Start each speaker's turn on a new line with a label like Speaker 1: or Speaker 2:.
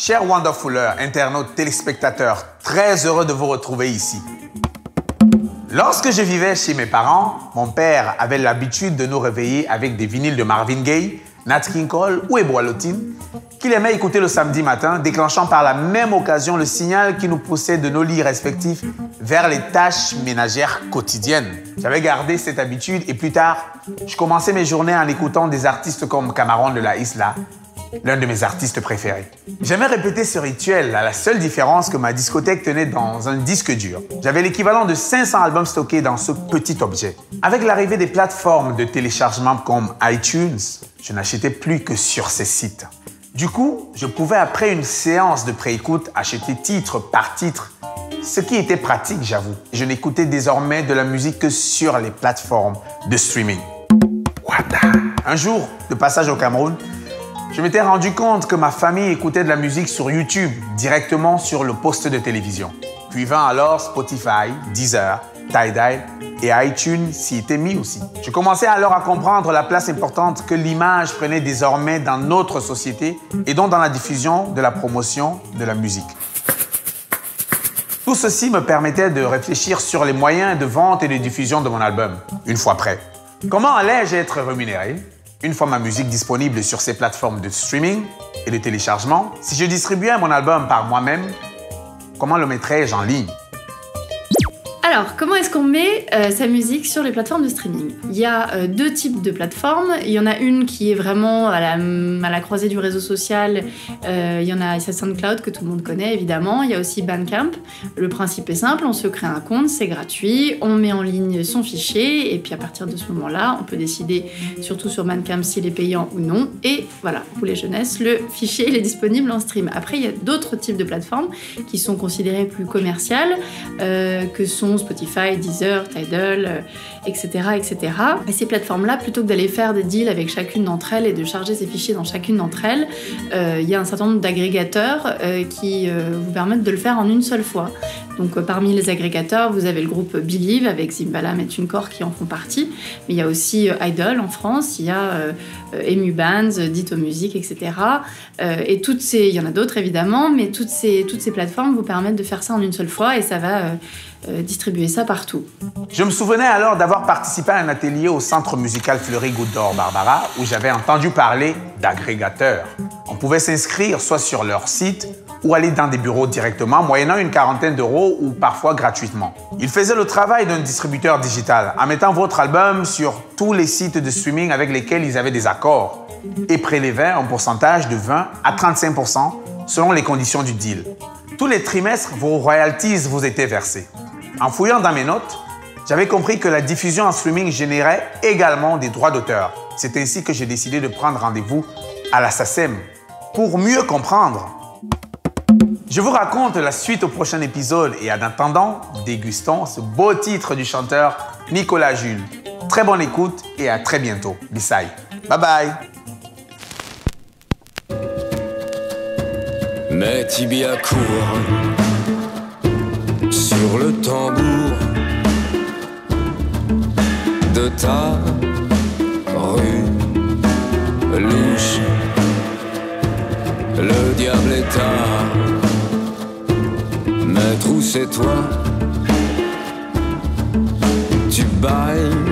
Speaker 1: Chers Wonderfulers, internautes, téléspectateurs, très heureux de vous retrouver ici. Lorsque je vivais chez mes parents, mon père avait l'habitude de nous réveiller avec des vinyles de Marvin Gaye, Nat King Cole ou Ebbo Latin, qu'il aimait écouter le samedi matin, déclenchant par la même occasion le signal qui nous poussait de nos lits respectifs vers les tâches ménagères quotidiennes. J'avais gardé cette habitude et plus tard, je commençais mes journées en écoutant des artistes comme Camarón de la Isla, l'un de mes artistes préférés. J'aimais répéter ce rituel à la seule différence que ma discothèque tenait dans un disque dur. J'avais l'équivalent de 500 albums stockés dans ce petit objet. Avec l'arrivée des plateformes de téléchargement comme iTunes, je n'achetais plus que sur ces sites. Du coup, je pouvais après une séance de préécoute acheter titre par titre, ce qui était pratique, j'avoue. Je n'écoutais désormais de la musique que sur les plateformes de streaming. Un jour, de passage au Cameroun, je m'étais rendu compte que ma famille écoutait de la musique sur YouTube, directement sur le poste de télévision. Puis vint alors Spotify, Deezer, Tidal et iTunes s'y étaient mis aussi. Je commençais alors à comprendre la place importante que l'image prenait désormais dans notre société et donc dans la diffusion de la promotion de la musique. Tout ceci me permettait de réfléchir sur les moyens de vente et de diffusion de mon album, une fois prêt. Comment allais-je être rémunéré une fois ma musique disponible sur ces plateformes de streaming et de téléchargement? Si je distribuais mon album par moi-même, comment le mettrais-je en ligne?
Speaker 2: Alors, comment est-ce qu'on met sa musique sur les plateformes de streaming? Il y a deux types de plateformes. Il y en a une qui est vraiment à la croisée du réseau social. Il y en a SoundCloud que tout le monde connaît évidemment. Il y a aussi Bandcamp. Le principe est simple, on se crée un compte, c'est gratuit. On met en ligne son fichier et puis à partir de ce moment-là, on peut décider, surtout sur Bandcamp, s'il est payant ou non. Et voilà, pour les jeunesses, le fichier il est disponible en stream. Après, il y a d'autres types de plateformes qui sont considérées plus commerciales, que sont Spotify, Deezer, Tidal, etc., etc. Et ces plateformes-là, plutôt que d'aller faire des deals avec chacune d'entre elles et de charger ces fichiers dans chacune d'entre elles, il y a un certain nombre d'agrégateurs qui vous permettent de le faire en une seule fois. Donc parmi les agrégateurs, vous avez le groupe Believe avec Zimbalam et TuneCore qui en font partie. Mais il y a aussi Idol en France, il y a Emu Bands, Ditto Music, etc. Et il y en a d'autres évidemment, mais toutes ces plateformes vous permettent de faire ça en une seule fois et ça va distribuer ça partout.
Speaker 1: Je me souvenais alors d'avoir participé à un atelier au Centre musical Fleury Goutte d'Or Barbara où j'avais entendu parler d'agrégateurs. On pouvait s'inscrire soit sur leur site ou aller dans des bureaux directement, moyennant une quarantaine d'euros ou parfois gratuitement. Ils faisaient le travail d'un distributeur digital en mettant votre album sur tous les sites de streaming avec lesquels ils avaient des accords et prélevaient un pourcentage de 20 à 35% selon les conditions du deal. Tous les trimestres, vos royalties vous étaient versées. En fouillant dans mes notes, j'avais compris que la diffusion en streaming générait également des droits d'auteur. C'est ainsi que j'ai décidé de prendre rendez-vous à la SACEM pour mieux comprendre. Je vous raconte la suite au prochain épisode et en attendant, dégustons ce beau titre du chanteur Nicolas Jules. Très bonne écoute et à très bientôt. Bissaï. Bye bye.
Speaker 3: Mes tibias courent sur le tambour de ta rue louche. Le diable est tard, maître, où c'est toi? Tu bailles